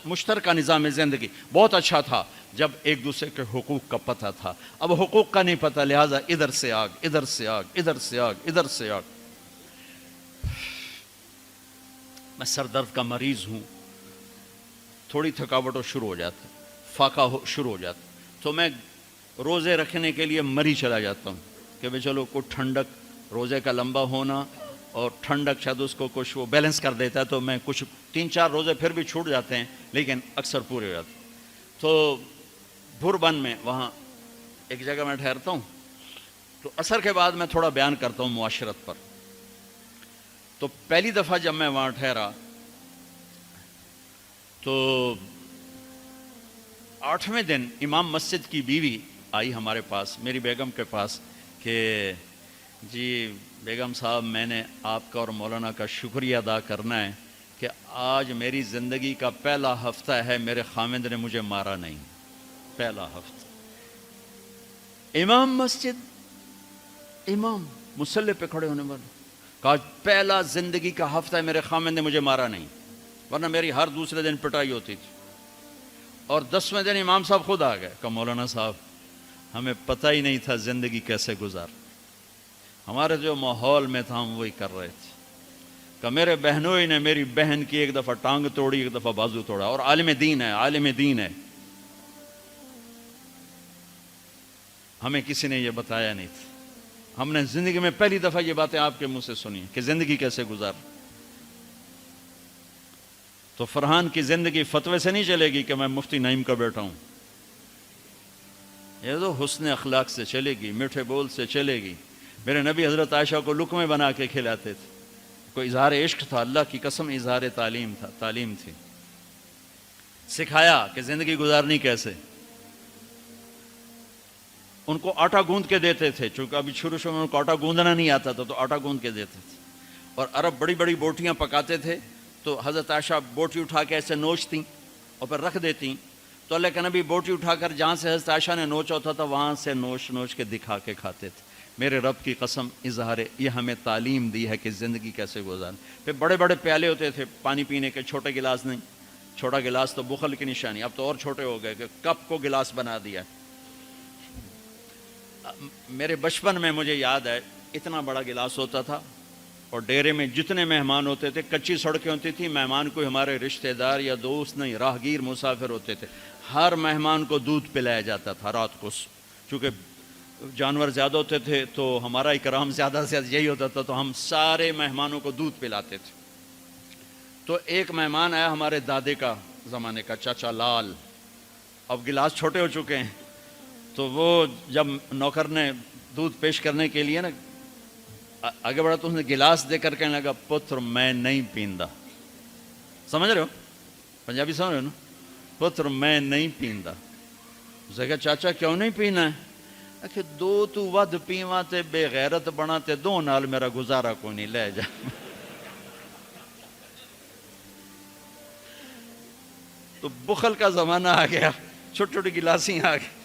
مشترکہ نظام زندگی بہت اچھا تھا جب ایک دوسرے کے حقوق کا پتہ تھا. اب حقوق کا نہیں پتہ، لہٰذا ادھر سے آگ، ادھر سے آگ، ادھر سے آگ، ادھر سے آگ. میں سر درد کا مریض ہوں، تھوڑی تھکاوٹ ہو شروع ہو جاتا، فاقہ شروع ہو جاتا، تو میں روزے رکھنے کے لیے مری چلا جاتا ہوں کہ بھئی چلو کوئی ٹھنڈک، روزے کا لمبا ہونا اور ٹھنڈک شاید اس کو کچھ وہ بیلنس کر دیتا ہے، تو میں کچھ 3-4 روزے پھر بھی چھوٹ جاتے ہیں لیکن اکثر پورے ہو جاتے ہیں. تو بھربن میں وہاں ایک جگہ میں ٹھہرتا ہوں، تو عصر کے بعد میں تھوڑا بیان کرتا ہوں معاشرت پر. تو پہلی دفعہ جب میں وہاں ٹھہرا تو 8ویں دن امام مسجد کی بیوی آئی ہمارے پاس، میری بیگم کے پاس، کہ جی بیگم صاحب میں نے آپ کا اور مولانا کا شکریہ ادا کرنا ہے کہ آج میری زندگی کا پہلا ہفتہ ہے میرے خامند نے مجھے مارا نہیں. پہلا ہفتہ امام مسجد، امام مصلی پہ کھڑے ہونے والے، کہا پہلا زندگی کا ہفتہ ہے میرے خامند نے مجھے مارا نہیں، ورنہ میری ہر دوسرے دن پٹائی ہوتی تھی. اور 10ویں دن امام صاحب خود آ گئے، کہا مولانا صاحب ہمیں پتہ ہی نہیں تھا زندگی کیسے گزار، ہمارے جو ماحول میں تھا ہم وہی کر رہے تھے. کہ میرے بہنوئی نے میری بہن کی ایک دفعہ ٹانگ توڑی، ایک دفعہ بازو توڑا، اور عالم دین ہے، عالم دین ہے. ہمیں کسی نے یہ بتایا نہیں تھا، ہم نے زندگی میں پہلی دفعہ یہ باتیں آپ کے منہ سے سنی کہ زندگی کیسے گزار. تو فرحان کی زندگی فتوے سے نہیں چلے گی کہ میں مفتی نعیم کا بیٹا ہوں، یہ تو حسن اخلاق سے چلے گی، میٹھے بول سے چلے گی. میرے نبی حضرت عائشہ کو لقمے بنا کے کھلاتے تھے، کوئی اظہار عشق تھا، اللہ کی قسم اظہار تعلیم تھا، تعلیم تھی. سکھایا کہ زندگی گزارنی کیسے. ان کو آٹا گوندھ کے دیتے تھے، چونکہ ابھی شروع میں ان کو آٹا گوندنا نہیں آتا تھا، تو آٹا گوندھ کے دیتے تھے. اور عرب بڑی بڑی بوٹیاں پکاتے تھے، تو حضرت عائشہ بوٹی اٹھا کے ایسے نوچتیں اور پھر رکھ دیتیں. تو اللہ کے نبی بوٹی اٹھا کر جہاں سے حضرت عائشہ نے نوچا ہوتا تھا وہاں سے نوچ نوچ کے دکھا کے کھاتے تھے. میرے رب کی قسم اظہار یہ ہمیں تعلیم دی ہے کہ زندگی کیسے گزاریں. پھر بڑے بڑے پیالے ہوتے تھے پانی پینے کے، چھوٹے گلاس نہیں. چھوٹا گلاس تو بخل کی نشانی، اب تو اور چھوٹے ہو گئے کہ کپ کو گلاس بنا دیا. میرے بچپن میں مجھے یاد ہے اتنا بڑا گلاس ہوتا تھا، اور ڈیرے میں جتنے مہمان ہوتے تھے، کچی سڑکیں ہوتی تھیں، مہمان کوئی ہمارے رشتہ دار یا دوست نہیں، راہگیر مسافر ہوتے تھے، ہر مہمان کو دودھ پلایا جاتا تھا رات کو. چونکہ جانور زیادہ ہوتے تھے تو ہمارا اکرام زیادہ سے زیادہ یہی ہوتا تھا، تو ہم سارے مہمانوں کو دودھ پلاتے تھے. تو ایک مہمان آیا ہمارے دادے کا زمانے کا، چاچا لال. اب گلاس چھوٹے ہو چکے ہیں، تو وہ جب نوکر نے دودھ پیش کرنے کے لیے نا آگے بڑھا تو اس نے گلاس دے کر کہنے لگا پتر میں نہیں پیندا. سمجھ رہے ہو پنجابی سمجھ رہے ہو نا؟ پتر میں نہیں پیندا. اس نے کہا چاچا کیوں نہیں پینا ہے؟ کہ دو تو ود پیواں تے بے غیرت بنا تے دو نال میرا گزارا کوئی نہیں، لے جا. تو بخل کا زمانہ آ گیا، چھوٹی چھوٹی گلاسیں آ گئی.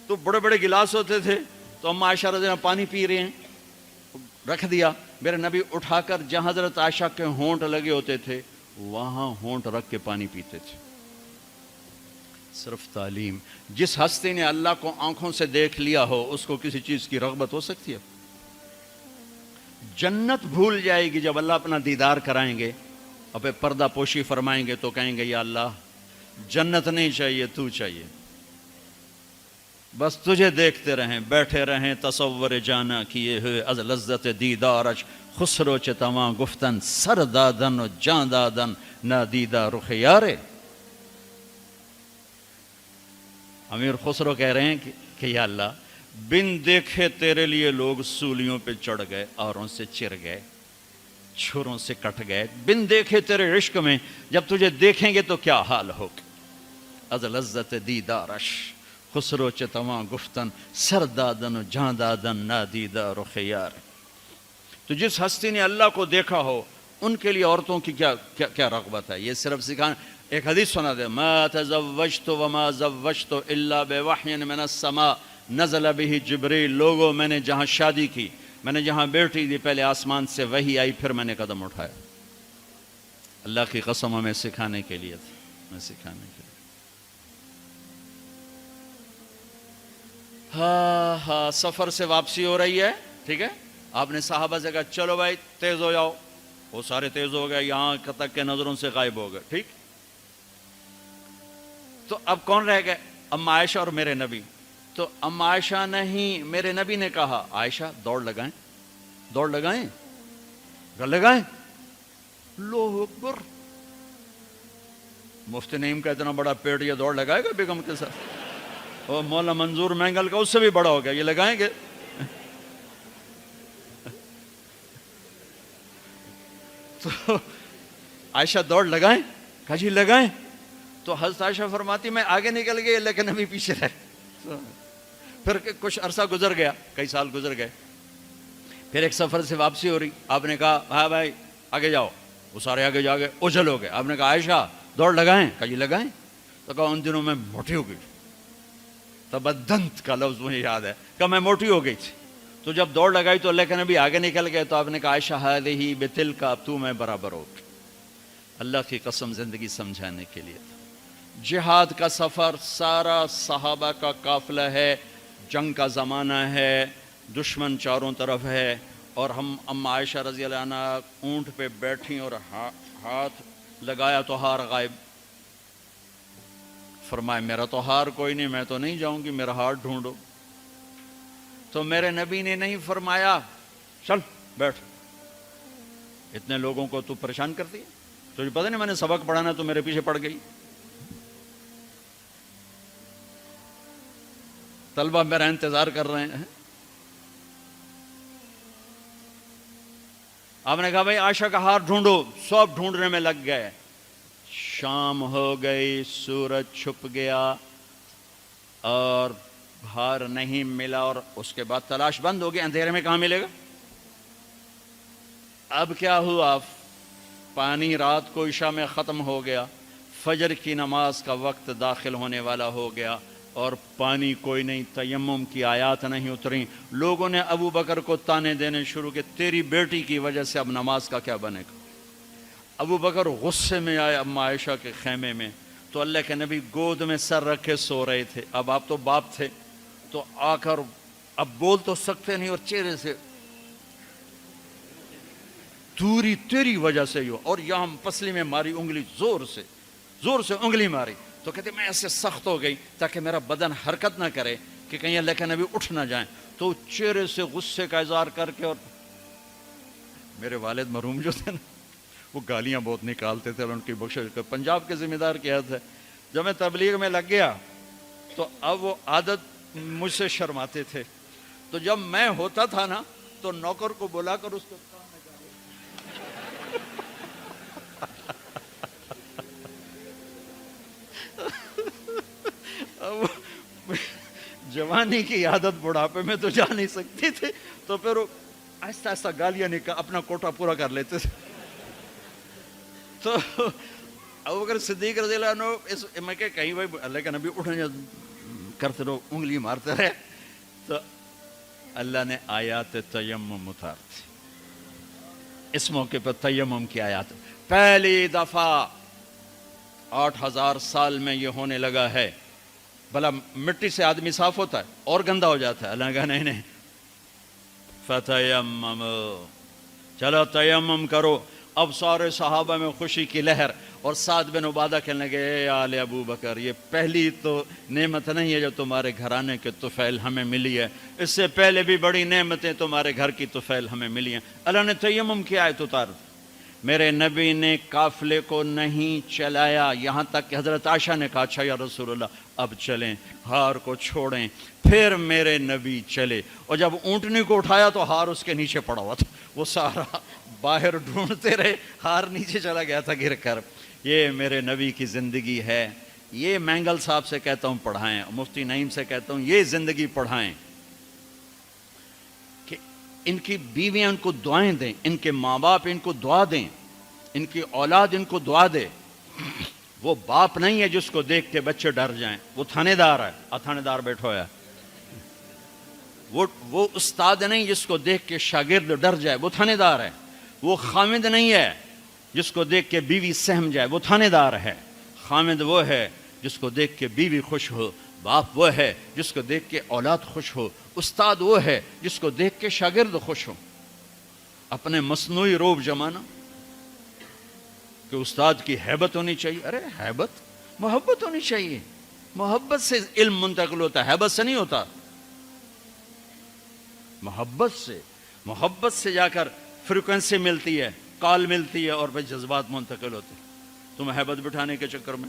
تو بڑے بڑے گلاس ہوتے تھے، تو ہم عائشہ رضی اللہ عنہا پانی پی رہے ہیں، رکھ دیا. میرے نبی اٹھا کر جہاں حضرت عائشہ کے ہونٹ لگے ہوتے تھے وہاں ہونٹ رکھ کے پانی پیتے تھے. صرف تعلیم. جس ہستی نے اللہ کو آنکھوں سے دیکھ لیا ہو اس کو کسی چیز کی رغبت ہو سکتی ہے؟ جنت بھول جائے گی جب اللہ اپنا دیدار کرائیں گے اور پھر پردہ پوشی فرمائیں گے تو کہیں گے یا اللہ جنت نہیں چاہیے، تو چاہیے، بس تجھے دیکھتے رہیں، بیٹھے رہیں تصور جانا کیے ہوئے از لذت دیدارش، خسرو چتواں گفتن سر دادن و جان دادن نادیدہ رخ یارے. امیر خسرو کہہ رہے ہیں کہ یا اللہ بن دیکھے تیرے لیے لوگ سولیوں پہ چڑھ گئے، آروں سے چر گئے، چھروں سے کٹ گئے. بن دیکھے تیرے عشق میں جب تجھے دیکھیں گے تو کیا حال ہوگا. از لذت دیدارش خسرو چتواں گفتن سر دادن و جان دادن نادیدہ رخ یار. تو جس ہستی نے اللہ کو دیکھا ہو ان کے لیے عورتوں کی کیا رغبت ہے. یہ صرف سکھانا. ایک حدیث سنا دے، ما تزوجت وما زوجت الا بوحی من السماء نزل به جبریل. لوگوں میں نے جہاں شادی کی، میں نے جہاں بیٹی دی، پہلے آسمان سے وحی آئی، پھر میں نے قدم اٹھایا. اللہ کی قسم ہمیں سکھانے کے لیے تھا، ہمیں سکھانے کے لیے۔ ہاں سفر سے واپسی ہو رہی ہے، ٹھیک ہے، آپ نے صحابہ سے کہا چلو بھائی تیز ہو جاؤ، وہ سارے تیز ہو گئے، یہاں تک کے نظروں سے غائب ہو گئے، ٹھیک۔ تو اب کون رہ گئے؟ اما عائشہ اور میرے نبی۔ تو اما عائشہ نہیں، میرے نبی نے کہا عائشہ دوڑ لگائیں، دوڑ لگائیں، لگائیں۔ اللہ اکبر، مفتی نعیم کا اتنا بڑا پیٹ، یہ دوڑ لگائے گا بیگم کے ساتھ؟ اور مولا منظور مینگل کا اس سے بھی بڑا ہو گیا، یہ لگائیں گے؟ تو عائشہ دوڑ لگائیں، کہا جی لگائیں۔ تو حضرت عائشہ فرماتی میں آگے نکل گئی لیکن نبی پیچھے رہے۔ پھر کچھ عرصہ گزر گیا، کئی سال گزر گئے، پھر ایک سفر سے واپسی ہو رہی، آپ نے کہا ہاں بھائی آگے جاؤ، وہ سارے آگے جا گئے، اجل ہو گئے۔ آپ نے کہا عائشہ دوڑ لگائیں، کہا جی لگائیں۔ تو کہا ان دنوں میں موٹی ہو گئی، تبدنت کا لفظ مجھے یاد ہے، کہ میں موٹی ہو گئی تھی۔ تو جب دوڑ لگائی تو اللہ کے نبی آگے نکل گئے، تو آپ نے کہا عائشہ ہذہ بتلک، اب تو میں برابر ہو۔ اللہ کی قسم زندگی سمجھانے کے لیے تھا۔ جہاد کا سفر سارا صحابہ کا قافلہ ہے، جنگ کا زمانہ ہے، دشمن چاروں طرف ہے، اور ہم اما عائشہ رضی اللہ عنہ اونٹ پہ بیٹھیں اور ہاتھ لگایا تو ہار غائب۔ فرمایا میرا تو ہار کوئی نہیں، میں تو نہیں جاؤں گی، میرا ہار ڈھونڈو۔ تو میرے نبی نے نہیں فرمایا چل بیٹھ، اتنے لوگوں کو تو پریشان کرتی ہے، تجھے پتہ نہیں میں نے سبق پڑھانا تو میرے پیچھے پڑ گئی۔ طلبہ میرا انتظار کر رہے ہیں۔ آپ نے کہا بھائی عائشہ کا ہار ڈھونڈو، سب ڈھونڈنے میں لگ گئے۔ شام ہو گئی، سورج چھپ گیا اور ہار نہیں ملا، اور اس کے بعد تلاش بند ہو گئی، اندھیرے میں کہاں ملے گا؟ اب کیا ہوا؟ پانی رات کو عشاء میں ختم ہو گیا، فجر کی نماز کا وقت داخل ہونے والا ہو گیا، اور پانی کوئی نہیں، تیمم کی آیات نہیں اتریں۔ لوگوں نے ابو بکر کو تانے دینے شروع کہ تیری بیٹی کی وجہ سے اب نماز کا کیا بنے گا؟ ابو بکر غصے میں آئے اما عائشہ کے خیمے میں، تو اللہ کے نبی گود میں سر رکھے سو رہے تھے۔ اب آپ تو باپ تھے، تو آ کر اب بول تو سکتے نہیں، اور چہرے سے دوری تیری وجہ سے ہو، اور یہاں پسلی میں ماری انگلی، زور سے انگلی ماری۔ تو کہتے میں ایسے سخت ہو گئی تاکہ میرا بدن حرکت نہ کرے کہ کہیں اللہ کے نبی اٹھ نہ جائیں۔ تو چہرے سے غصے کا اظہار کر کے، اور میرے والد مرحوم جو تھے نا، وہ گالیاں بہت نکالتے تھے، اور ان کی بخشش کا پنجاب کے ذمہ دار کیا تھا۔ جب میں تبلیغ میں لگ گیا تو اب وہ عادت مجھ سے شرماتے تھے، تو جب میں ہوتا تھا نا تو نوکر کو بلا کر اس کو جوانی کی عادت بڑھاپے میں تو جا نہیں سکتی تھی، تو پھر وہ آہستہ آہستہ گالیاں نکال اپنا کوٹا پورا کر لیتے تھے۔ تو ابوبکر صدیق رضی اللہ عنہ میں کہ کہیں بھائی اللہ کا نبی اٹھنے کرتے رہو، انگلی مارتے رہے۔ تو اللہ نے آیات تیمم اتار دی، اس موقع پر تیمم کی آیات پہلی دفعہ 8000 سال میں یہ ہونے لگا ہے۔ بھلا مٹی سے آدمی صاف ہوتا ہے اور گندا ہو جاتا ہے؟ اللہ نے کہا نہیں، فتیمم، چلو تیمم کرو۔ اب سارے صحابہ میں خوشی کی لہر، اور سعد بن عبادہ کہنے لگے اے آل ابو بکر، یہ پہلی تو نعمت نہیں ہے جو تمہارے گھرانے کے طفیل ہمیں ملی ہے، اس سے پہلے بھی بڑی نعمتیں تمہارے گھر کی طفیل ہمیں ملی ہیں۔ اللہ نے تیمم کی آیت اتار دی۔ میرے نبی نے قافلے کو نہیں چلایا، یہاں تک کہ حضرت عائشہ نے کہا اچھا یا رسول اللہ اب چلیں، ہار کو چھوڑیں۔ پھر میرے نبی چلے، اور جب اونٹنی کو اٹھایا تو ہار اس کے نیچے پڑا ہوا تھا، وہ سارا باہر ڈھونڈتے رہے، ہار نیچے چلا گیا تھا گر کر۔ یہ میرے نبی کی زندگی ہے، یہ مینگل صاحب سے کہتا ہوں پڑھائیں، مفتی نعیم سے کہتا ہوں یہ زندگی پڑھائیں، کہ ان کی بیویاں ان کو دعائیں دیں، ان کے ماں باپ ان کو دعا دیں، ان کی اولاد ان کو دعا دے۔ وہ باپ نہیں ہے جس کو دیکھ کے بچے ڈر جائیں، وہ تھانے دار ہے، تھانے دار بیٹھا ہوا ہے۔ وہ استاد نہیں جس کو دیکھ کے شاگرد ڈر جائے، وہ تھانے دار ہے۔ وہ خامد نہیں ہے جس کو دیکھ کے بیوی سہم جائے وہ تھانے دار ہے. خامد وہ ہے جس کو دیکھ کے بیوی خوش ہو. باپ وہ ہے جس کو دیکھ کے اولاد خوش ہو. استاد وہ ہے جس کو دیکھ کے شاگرد خوش ہو. اپنے مصنوعی روب جمانا کہ استاد کی ہیبت ہونی چاہیے. ارے ہیبت، محبت ہونی چاہیے. محبت سے علم منتقل ہوتا ہے، ہیبت سے نہیں ہوتا. محبت سے جا کر فریکوینسی ملتی ہے، کال ملتی ہے، اور پھر جذبات منتقل ہوتے ہیں. تم ہیبت بٹھانے کے چکر میں